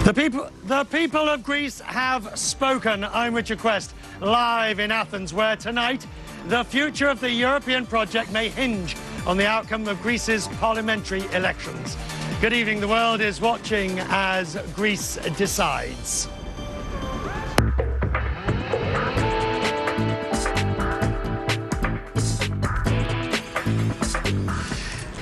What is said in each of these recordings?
The people of Greece have spoken. I'm Richard Quest, live in Athens, where tonight the future of the European project may hinge on the outcome of Greece's parliamentary elections. Good evening. The world is watching as Greece decides.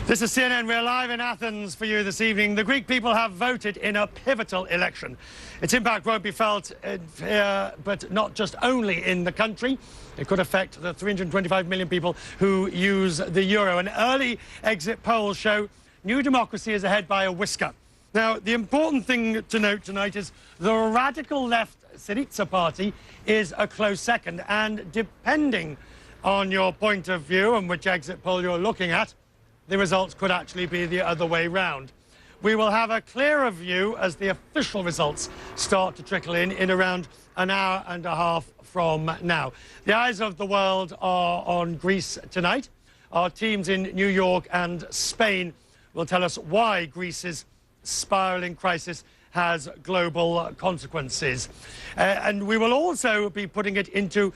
This is CNN. We're live in Athens for you this evening. The Greek people have voted in a pivotal election. Its impact won't be felt here, but not just only in the country. It could affect the 325 million people who use the euro. And early exit polls show New Democracy is ahead by a whisker. Now, the important thing to note tonight is the radical left Syriza party is a close second. And depending on your point of view and which exit poll you're looking at, the results could actually be the other way round. We will have a clearer view as the official results start to trickle in around an hour and a half from now. The eyes of the world are on Greece tonight. Our teams in New York and Spain will tell us why Greece's spiralling crisis has global consequences. And we will also be putting it into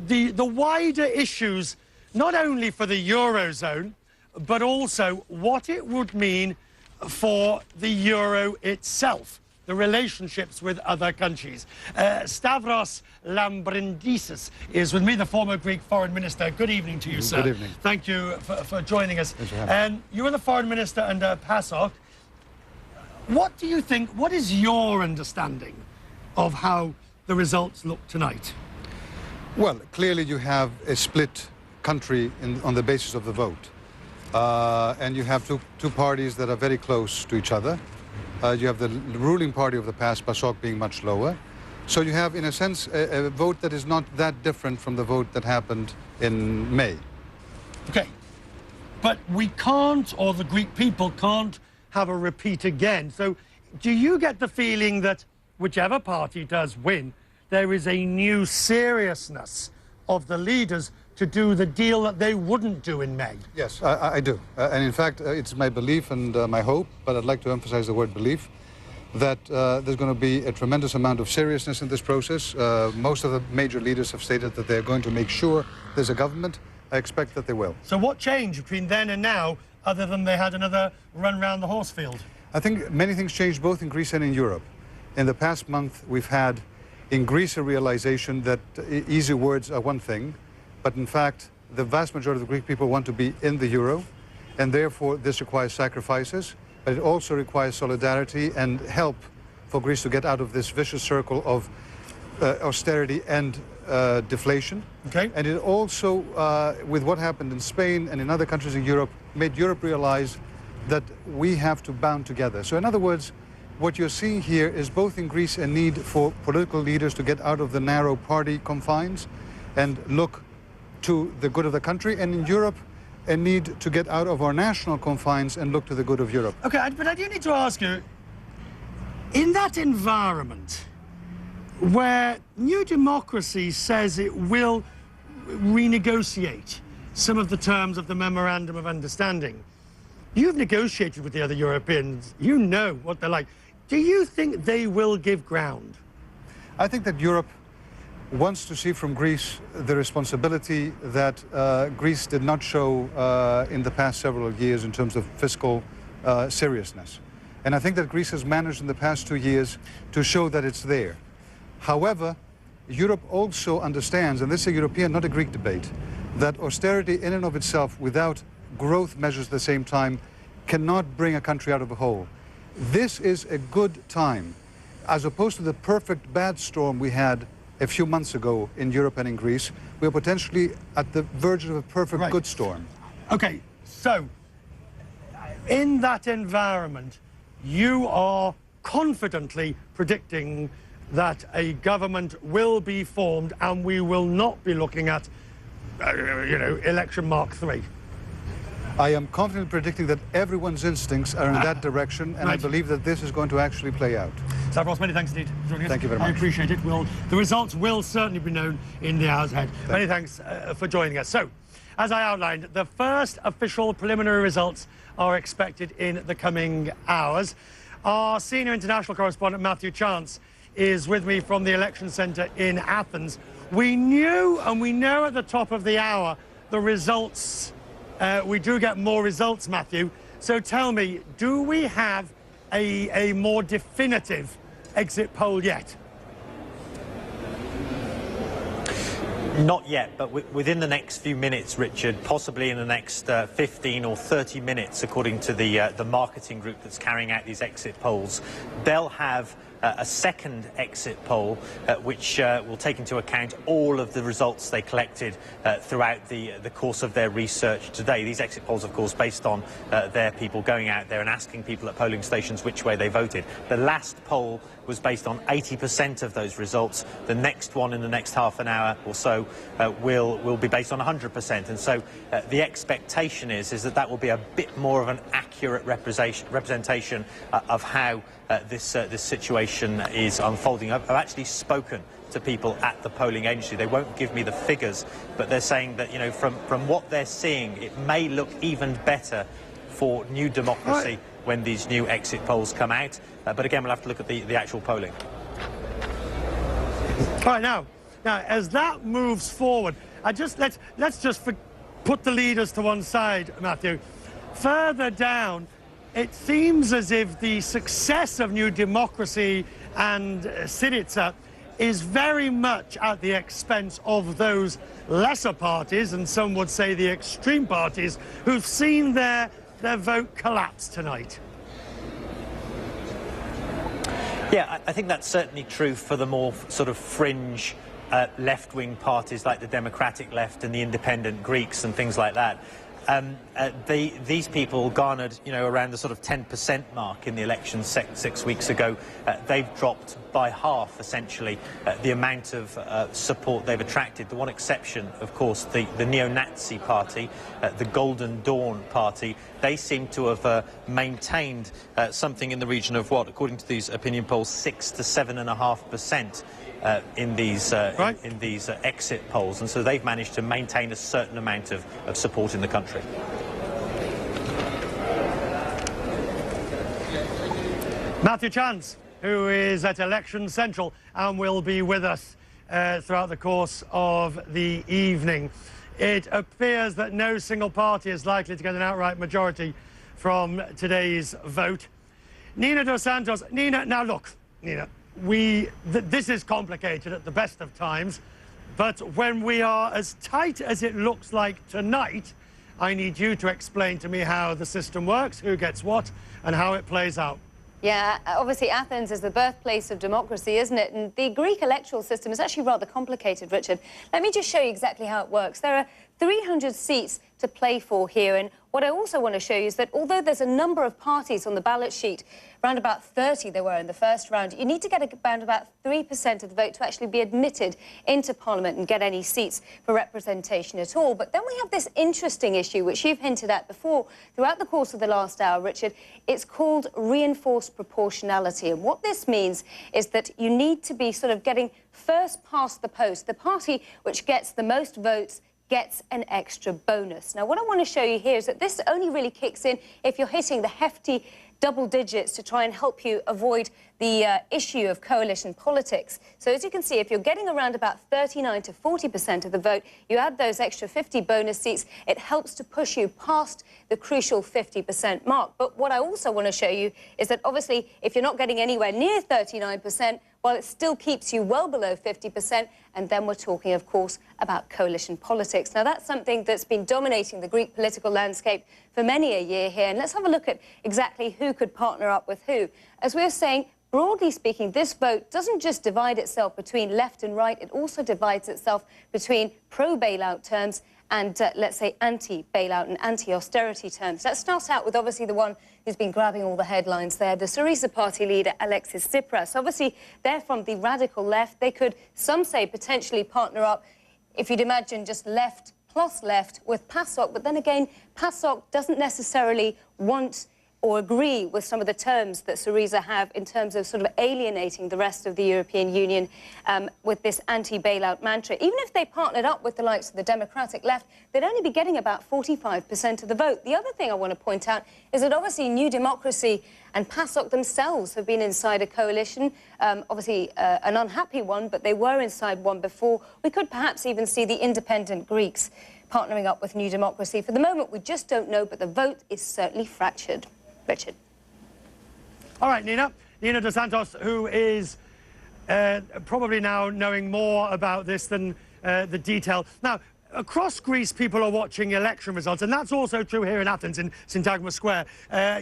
the wider issues, not only for the Eurozone, but also what it would mean for the euro itself, the relationships with other countries. Stavros Lambrinidis is with me, the former Greek foreign minister. Good evening to you, sir. Good evening. Thank you for joining us. And you were the foreign minister under PASOK. What do you think, what is your understanding of how the results look tonight? Well, clearly you have a split country on the basis of the vote. And you have two parties that are very close to each other. You have the ruling party of the past, PASOK, being much lower. So you have, in a sense, a vote that is not that different from the vote that happened in May. Okay. But we can't, or the Greek people can't, have a repeat again. So do you get the feeling that whichever party does win, there is a new seriousness of the leaders to do the deal that they wouldn't do in May? Yes, I do. And in fact, it's my belief and my hope, but I'd like to emphasize the word belief, that there's going to be a tremendous amount of seriousness in this process. Most of the major leaders have stated that they're going to make sure there's a government. I expect that they will. So what changed between then and now, other than they had another run round the horse field? I think many things changed both in Greece and in Europe. In the past month, we've had in Greece a realization that easy words are one thing, but in fact, the vast majority of the Greek people want to be in the euro, and therefore this requires sacrifices, but it also requires solidarity and help for Greece to get out of this vicious circle of austerity and deflation. Okay. And it also, with what happened in Spain and in other countries in Europe, made Europe realize that we have to band together. So in other words, what you're seeing here is both in Greece a need for political leaders to get out of the narrow party confines and look to the good of the country, and in Europe, a need to get out of our national confines and look to the good of Europe. Okay, but I do need to ask you, in that environment where New Democracy says it will renegotiate some of the terms of the Memorandum of Understanding, you've negotiated with the other Europeans, you know what they're like. Do you think they will give ground? I think that Europe wants to see from Greece the responsibility that Greece did not show in the past several years in terms of fiscal seriousness. And I think that Greece has managed in the past 2 years to show that it's there. However, Europe also understands, and this is a European, not a Greek debate, that austerity in and of itself without growth measures at the same time cannot bring a country out of a hole. This is a good time, as opposed to the perfect bad storm we had a few months ago in Europe and in Greece. We are potentially at the verge of a perfect good storm. Okay, so in that environment, you are confidently predicting that a government will be formed and we will not be looking at, election Mark III. I am confidently predicting that everyone's instincts are in that direction, and I believe that this is going to actually play out. Stavros, many thanks indeed for joining us. Thank you very much. I appreciate it. The results will certainly be known in the hours ahead. Many thanks for joining us. So, as I outlined, the first official preliminary results are expected in the coming hours. Our senior international correspondent, Matthew Chance, is with me from the election centre in Athens. We knew, and we know at the top of the hour, the results. We do get more results, Matthew. So tell me, do we have a more definitive exit poll yet? Not yet, but within the next few minutes, Richard, possibly in the next 15 or 30 minutes, according to the marketing group that's carrying out these exit polls, they'll have a second exit poll which will take into account all of the results they collected throughout the course of their research today. These exit polls, of course, based on their people going out there and asking people at polling stations which way they voted. The last poll was based on 80% of those results. The next one in the next half an hour or so will be based on 100%. And so the expectation is that that will be a bit more of an accurate representation of how this situation is unfolding. I've actually spoken to people at the polling agency. They won't give me the figures, but they're saying that, you know, from what they're seeing, it may look even better for New Democracy when these new exit polls come out. But again, we'll have to look at the actual polling. All right, now as that moves forward, let's just put the leaders to one side, Matthew. Further down, it seems as if the success of New Democracy and Syriza is very much at the expense of those lesser parties, and some would say the extreme parties, who've seen their vote collapse tonight. Yeah, I think that's certainly true for the more sort of fringe left-wing parties like the Democratic Left and the Independent Greeks and things like that. These people garnered, you know, around the sort of 10% mark in the election 6 weeks ago. They've dropped by half, essentially, the amount of support they've attracted. The one exception, of course, the neo-Nazi party, the Golden Dawn party, they seem to have maintained something in the region of what, according to these opinion polls, 6 to 7.5%. In these exit polls, and so they've managed to maintain a certain amount of support in the country. Matthew Chance, who is at Election Central and will be with us throughout the course of the evening. It appears that no single party is likely to get an outright majority from today's vote. Nina Dos Santos. Nina, now look, Nina, this is complicated at the best of times, but when we are as tight as it looks like tonight, I need you to explain to me how the system works, who gets what, and how it plays out. Yeah, obviously Athens is the birthplace of democracy, isn't it? And the Greek electoral system is actually rather complicated, Richard. Let me just show you exactly how it works. There are 300 seats to play for here, and what I also want to show you is that although there's a number of parties on the ballot sheet, around about 30 there were in the first round, you need to get around about 3% of the vote to actually be admitted into Parliament and get any seats for representation at all. But then we have this interesting issue, which you've hinted at before throughout the course of the last hour, Richard. It's called reinforced proportionality. And what this means is that you need to be sort of getting first past the post. The party which gets the most votes gets an extra bonus. Now, what I want to show you here is that this only really kicks in if you're hitting the hefty double digits to try and help you avoid the issue of coalition politics. So as you can see, if you're getting around about 39 to 40% of the vote, you add those extra 50 bonus seats, it helps to push you past the crucial 50% mark. But what I also want to show you is that obviously if you're not getting anywhere near 39%, well, it still keeps you well below 50%, and then we're talking, of course, about coalition politics. Now, that's something that's been dominating the Greek political landscape for many a year here, and let's have a look at exactly who could partner up with who. As we were saying, broadly speaking, this vote doesn't just divide itself between left and right, it also divides itself between pro-bailout terms and, let's say, anti-bailout and anti-austerity terms. Let's start out with, obviously, the one who's been grabbing all the headlines there, the Syriza party leader, Alexis Tsipras. Obviously, they're from the radical left. They could, some say, potentially partner up, if you'd imagine, just left plus left with PASOK. But then again, PASOK doesn't necessarily want or agree with some of the terms that Syriza have in terms of sort of alienating the rest of the European Union with this anti-bailout mantra. Even if they partnered up with the likes of the Democratic left, they'd only be getting about 45% of the vote. The other thing I want to point out is that obviously New Democracy and PASOK themselves have been inside a coalition, obviously an unhappy one, but they were inside one before. We could perhaps even see the independent Greeks partnering up with New Democracy. For the moment, we just don't know, but the vote is certainly fractured. Richard. All right, Nina Dos Santos, who is probably now knowing more about this than the detail. Now, across Greece, people are watching election results, and that's also true here in Athens, in Syntagma Square.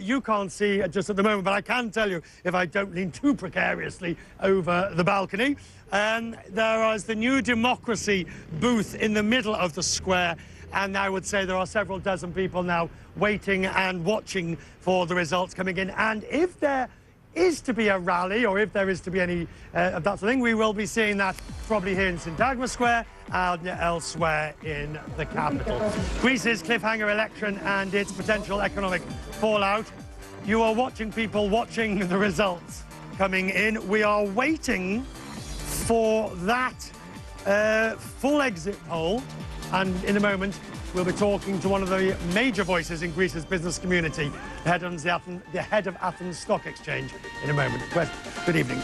You can't see just at the moment, but I can tell you, if I don't lean too precariously over the balcony, there is the New Democracy booth in the middle of the square, and I would say there are several dozen people now waiting and watching for the results coming in. And if there is to be a rally, or if there is to be any of that sort of thing, we will be seeing that probably here in Syntagma Square and elsewhere in the capital. Greece's cliffhanger election and its potential economic fallout. You are watching people watching the results coming in. We are waiting for that full exit poll. And in a moment, we'll be talking to one of the major voices in Greece's business community, the head of Athens Stock Exchange, in a moment. Good evening.